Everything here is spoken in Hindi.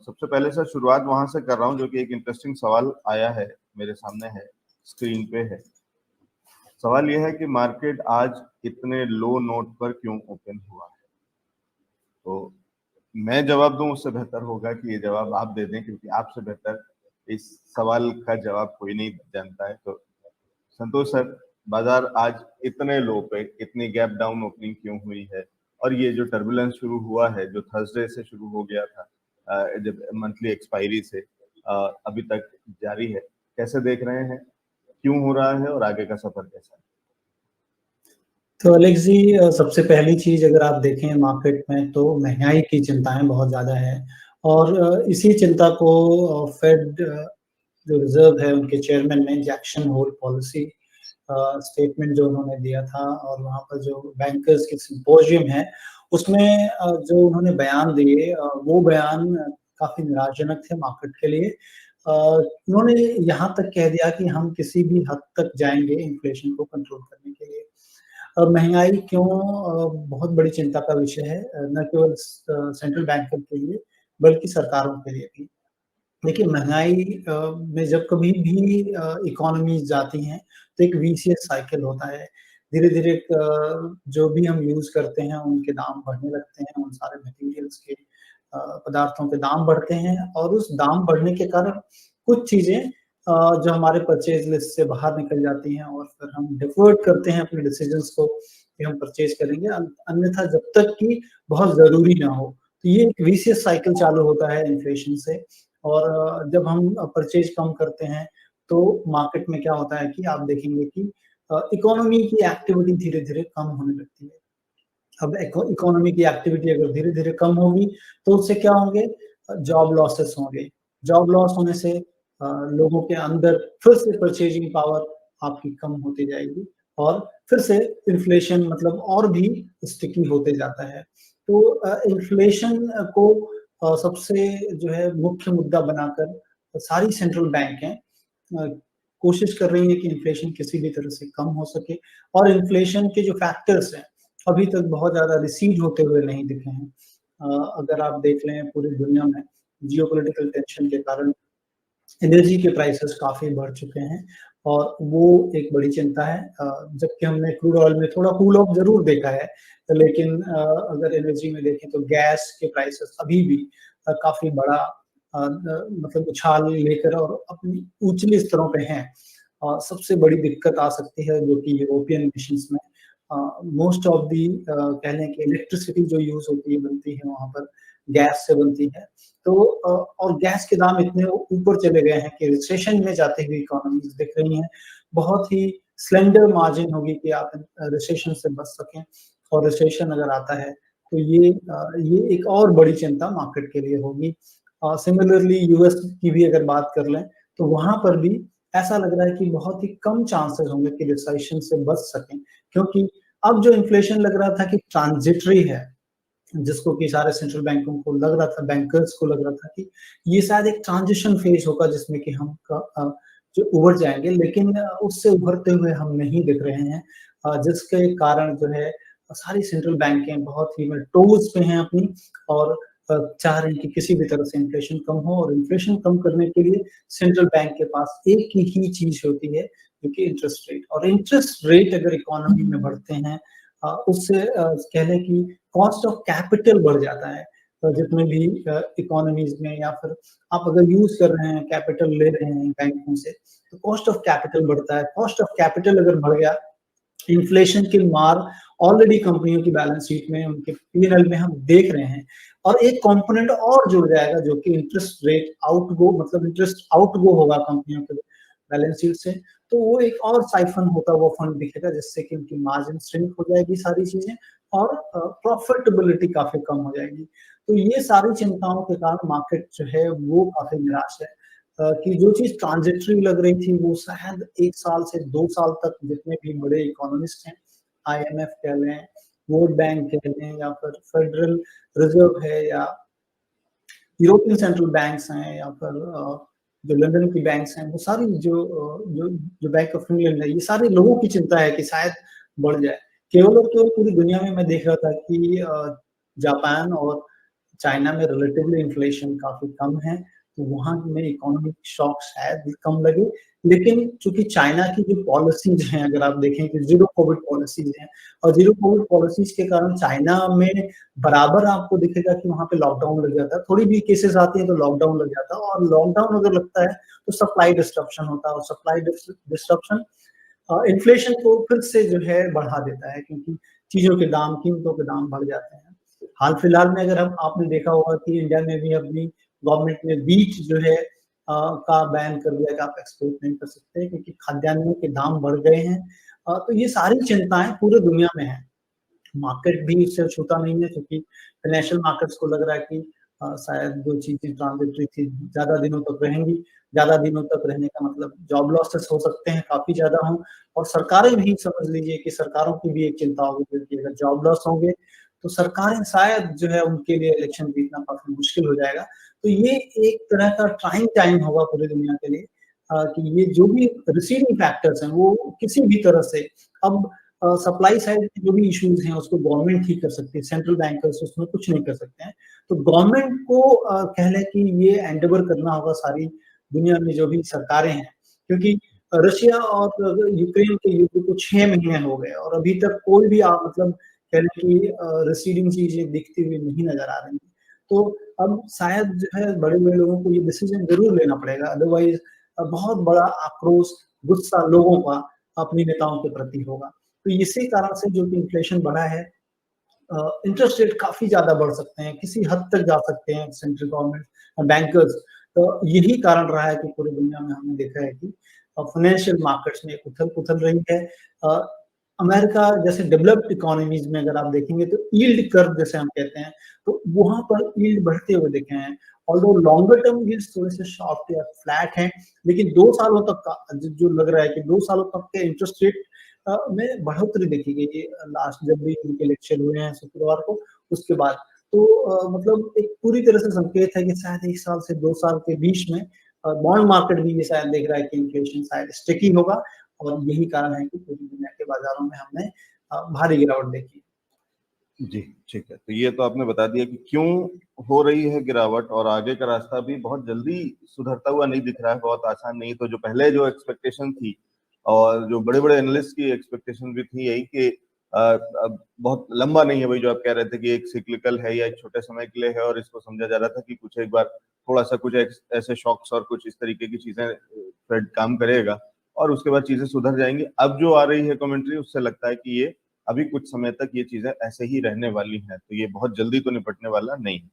सबसे पहले सर शुरुआत वहां से कर रहा हूँ जो कि एक इंटरेस्टिंग सवाल आया है, मेरे सामने है, स्क्रीन पे है। सवाल यह है कि मार्केट आज इतने लो नोट पर क्यों ओपन हुआ है। तो मैं जवाब दूं उससे बेहतर होगा कि ये जवाब आप दे दें, क्योंकि आपसे बेहतर इस सवाल का जवाब कोई नहीं जानता है। तो संतोष सर, बाजार आज इतने लो पे इतनी गैप डाउन ओपनिंग क्यों हुई है, और ये जो टर्बुलेंस शुरू हुआ है जो थर्सडे से शुरू हो गया था, जब मंथली एक्सपायरी से अभी तक जारी है, कैसे देख रहे हैं, क्यों हो रहा है और आगे का सफर कैसा है? तो अलेक्स जी, सबसे पहली चीज अगर आप देखें मार्केट में तो महंगाई की चिंताएं बहुत ज्यादा है और इसी चिंता को फेड जो रिजर्व है उनके चेयरमैन ने जैक्सन होल पॉलिसी स्टेटमेंट जो उन्होंने दिया था और वहाँ पर जो बैंकर्स के सिंपोजियम है उसमें जो उन्होंने बयान दिए वो बयान काफी निराशाजनक थे मार्केट के लिए। उन्होंने यहाँ तक कह दिया कि हम किसी भी हद तक जाएंगे इन्फ्लेशन को कंट्रोल करने के लिए। महंगाई क्यों बहुत बड़ी चिंता का विषय है, न केवल सेंट्रल बैंकर के लिए बल्कि सरकारों के लिए भी। देखिए महंगाई में जब कभी भी इकोनॉमी जाती हैं तो एक वीसीएस साइकिल होता है। धीरे-धीरे जो भी हम यूज़ करते हैं उनके दाम बढ़ने लगते हैं, उन सारे मटेरियल्स के पदार्थों के दाम बढ़ते हैं और उस दाम बढ़ने के कारण कुछ चीज़ें जो हमारे परचेज़ लिस्ट से बाहर निकल जाती हैं और फिर हम डिफर्ड करते हैं अपने डिसीजंस को कि हम परचेज़ करेंगे, अन्यथा जब तक कि बहुत ज़रूरी ना हो। तो ये एक वीसीएस साइकिल चालू होता है इन्फ्लेशन से और जब हम परचेज़ कम करते हैं तो मार्केट में क्या होता है कि आप देखेंगे कि इकोनॉमी की एक्टिविटी धीरे-धीरे कम होने लगती है। अब इकोनॉमी की एक्टिविटी अगर धीरे-धीरे कम होगी तो उससे क्या होंगे, जॉब लॉसेस होंगे। जॉब लॉस होने से लोगों के अंदर फिर से परचेजिंग पावर आपकी कम होती जाएगी और फिर से इन्फ्लेशन मतलब और भी स्टिकी होते जाता है। तो इन्फ्लेशन को सबसे जो है मुख्य मुद्दा बनाकर सारी सेंट्रल बैंक हैं कोशिश कर रही है कि इन्फ्लेशन किसी भी तरह से कम हो सके और इन्फ्लेशन के जो फैक्टर्स हैं अभी तक बहुत ज़्यादा रिसीड होते हुए नहीं दिखे हैं। अगर आप देख लें पूरी दुनिया में जियोपॉलिटिकल टेंशन के कारण एनर्जी के प्राइसेस काफ़ी बढ़ चुके हैं और वो एक बड़ी चिंता है। जबकि हमने क्रूड ऑयल में थोड़ा कूल ऑफ ज़रूर देखा है, लेकिन अगर एनर्जी में देखें तो गैस के प्राइसेस अभी भी काफ़ी बड़ा मतलब उछाल लेकर और अपनी ऊंचले स्तरों पे हैं। सबसे बड़ी दिक्कत आ सकती है जो कि यूरोपियन नेशंस में मोस्ट ऑफ दी कह लें कि इलेक्ट्रिसिटी जो यूज़ होती है बनती है वहाँ पर गैस से बनती है। तो और गैस के दाम इतने ऊपर चले गए हैं कि रिसेशन में जाते हुए इकोनॉमीज दिख रही हैं। बहुत ही स्लेंडर मार्जिन होगी कि आप रिसेशन से बच सकें और रिसेशन अगर आता है तो ये एक और बड़ी चिंता मार्केट के लिए होगी। सिमिलरली यूएस की भी अगर बात कर लें तो वहाँ पर भी ऐसा लग रहा है कि बहुत ही कम चांसेस होंगे कि रिसेशन से बच सकें, क्योंकि अब जो इन्फ्लेशन लग रहा था कि ट्रांजिटरी है, जिसको कि सारे सेंट्रल बैंकों को लग रहा था, बैंकर्स को लग रहा था कि ये शायद एक ट्रांजिशन फेज होगा जिसमें कि हम जो उभर जाएंगे, लेकिन उससे उभरते हुए हम नहीं दिख रहे हैं। जिसके कारण जो है सारी सेंट्रल बैंकें बहुत ही टोज पे हैं अपनी और चाह रहे हैं कि किसी भी तरह से इन्फ्लेशन कम हो और इन्फ्लेशन कम करने के लिए सेंट्रल बैंक के पास एक ही चीज होती है जो कि इंटरेस्ट रेट, और इंटरेस्ट रेट अगर इकोनॉमी में बढ़ते हैं उससे कह लें कि कॉस्ट ऑफ कैपिटल बढ़ जाता है। तो जितने भी इकोनॉमीज में या फिर आप अगर यूज कर रहे हैं कैपिटल ले रहे हैं बैंकों से तो कॉस्ट ऑफ कैपिटल बढ़ता है। कॉस्ट ऑफ कैपिटल अगर बढ़ गया, इन्फ्लेशन की मार ऑलरेडी कंपनियों की बैलेंस शीट में उनके पीएनएल में हम देख रहे हैं और एक कंपोनेंट और जुड़ जाएगा जो कि इंटरेस्ट रेट आउटगो मतलब इंटरेस्ट आउटगो होगा कंपनियों के बैलेंस शीट से। तो वो एक और साइफन होता हुआ फंड दिखेगा जिससे कि उनकी मार्जिन श्रिंक हो जाएगी सारी चीजें और प्रॉफिटेबिलिटी काफी कम हो जाएगी। तो ये सारी चिंताओं के कारण मार्केट जो है वो काफी निराश है कि जो चीज ट्रांजिटरी लग रही थी वो शायद 1 साल से 2 साल तक जितने भी बड़े इकोनॉमिस्ट हैं, आईएमएफ कह लें, वर्ल्ड बैंक कह लें या फिर फेडरल रिजर्व है या यूरोपियन सेंट्रल बैंक्स हैं या फिर जो लंदन की बैंक्स हैं, वो सारी जो बैंक ऑफ इंग्लैंड है, ये सारे लोगों की चिंता है कि शायद बढ़ जाए। केवल और केवल पूरी दुनिया में मैं देख रहा था कि जापान और चाइना में रिलेटिवली इन्फ्लेशन काफ़ी कम है, तो वहाँ में इकोनॉमिक शॉक शायद कम लगे। लेकिन चूँकि चाइना की जो पॉलिसीज़ हैं, अगर आप देखें कि ज़ीरो कोविड पॉलिसीज़ हैं और ज़ीरो कोविड पॉलिसीज़ के कारण चाइना में बराबर आपको दिखेगा कि वहाँ पे लॉकडाउन लग जाता है। थोड़ी भी केसेज़ आती हैं तो लॉकडाउन लग जाता है और लॉकडाउन अगर लगता है तो सप्लाई डिस्ट्रप्शन होता है और सप्लाई डिस्ट्रप्शन इन्फ्लेशन को फिर से जो है बढ़ा देता है, क्योंकि चीज़ों के दाम, कीमतों के दाम बढ़ जाते हैं। हाल-फिलहाल में अगर आपने देखा होगा कि इंडिया में भी अपनी गवर्नमेंट ने व्हीट जो है का बैन कर दिया कि आप एक्सपोर्ट नहीं कर सकते, क्योंकि खाद्यान्नों के दाम बढ़ गए हैं। तो ये सारी चिंताएँ पूरे दुनिया में हैं। मार्केट भी इससे छूता नहीं है, क्योंकि फाइनेंशियल मार्केट्स को लग रहा है कि शायद जो चीज़ें ट्रांजिटरी थी ज़्यादा दिनों तक रहेंगी। ज़्यादा दिनों तक रहने का मतलब जॉब लॉसेस हो सकते हैं, काफ़ी ज़्यादा हों और सरकारें भी समझ लीजिए कि सरकारों की भी एक चिंता होगी, क्योंकि अगर जॉब लॉस होंगे, तो सरकारें शायद जो है उनके लिए इलेक्शन जीतना काफ़ी मुश्किल हो जाएगा। तो ये एक तरह का ट्राइंग टाइम होगा पूरी दुनिया के लिए, कि ये जो भी रिसीविंग फैक्टर्स हैं, वो किसी भी तरह से अब सप्लाई साइड के जो भी इश्यूज़ हैं, उसको गवर्नमेंट ठीक कर सकती है, सेंट्रल बैंकर्स उसमें कुछ नहीं कर सकते हैं। तो गवर्नमेंट को कह लें कि ये एंडेवर करना होगा सारी दुनिया में जो भी सरकारें हैं, क्योंकि रशिया और यूक्रेन के युद्ध को 6 महीने हो गए और अभी तक कोई भी आप मतलब कह लें कि रिसीडिंग चीज़ें दिखती हुई नहीं नज़र आ रही हैं। तो अब शायद जो है बड़े-बड़े लोगों को ये डिसीज़न ज़रूर लेना पड़ेगा, अदरवाइज़ बहुत बड़ा आक्रोश, गुस्सा लोगों का अपने नेताओं के प्रति होगा। तो इसी कारण से जो कि इन्फ्लेशन बढ़ा है, इंटरेस्ट रेट काफ़ी ज़्यादा बढ़ सकते हैं, किसी हद तक जा सकते हैं सेंट्रल गवर्नमेंट बैंकर्स। तो यही कारण रहा है कि पूरी दुनिया में हमने देखा है कि फाइनेंशियल मार्केट्स में एक उथल-पुथल रही है। अ, अमेरिका जैसे डेवलप्ड इकोनॉमीज़ में अगर आप देखेंगे तो यील्ड कर्व जैसे हम कहते हैं, तो वहाँ पर यील्ड बढ़ते हुए दिखे हैं। ऑल्दो लॉन्गर टर्म यील्ड्स थोड़े से सॉफ्ट या फ्लैट हैं, लेकिन 2 सालों तक का जो लग रहा है कि 2 सालों तक के इंटरेस्ट रेट में बढ़ोतरी देखी गई है लास्ट जब भी उनके इलेक्शन हुए हैं शुक्रवार को, उसके बाद। तो मतलब एक पूरी तरह से संकेत है कि शायद 1 साल से 2 साल के बीच में बॉन्ड मार्केट भी ये शायद देख रहा है कि इन्फ्लेशन शायद स्टिकी होगा और यही कारण है कि पूरी दुनिया के बाज़ारों में हमने भारी गिरावट देखी। जी, ठीक है। तो ये तो आपने बता दिया कि क्यों हो रही है गिरावट और आगे का रास्ता भी बहुत जल्दी सुधरता हुआ नहीं दिख रहा है, बहुत आसान नहीं। तो जो पहले जो एक्सपेक्टेशन थी और जो बड़े-बड़े एनालिस्ट की एक्सपेक्टेशन भी थी यही कि अब बहुत लंबा नहीं है, वही जो आप कह रहे थे कि एक साइक्लिकल है या एक छोटे समय के लिए है और इसको समझा जा रहा था कि कुछ एक बार थोड़ा-सा कुछ ऐसे शॉक्स और कुछ इस तरीके की चीज़ें फेड काम करेगा और उसके बाद चीज़ें सुधर जाएँगी। अब जो आ रही है कमेंट्री उससे लगता है कि ये अभी कुछ समय तक ये चीज़ें ऐसे ही रहने वाली हैं, तो ये बहुत जल्दी तो निपटने वाला नहीं है।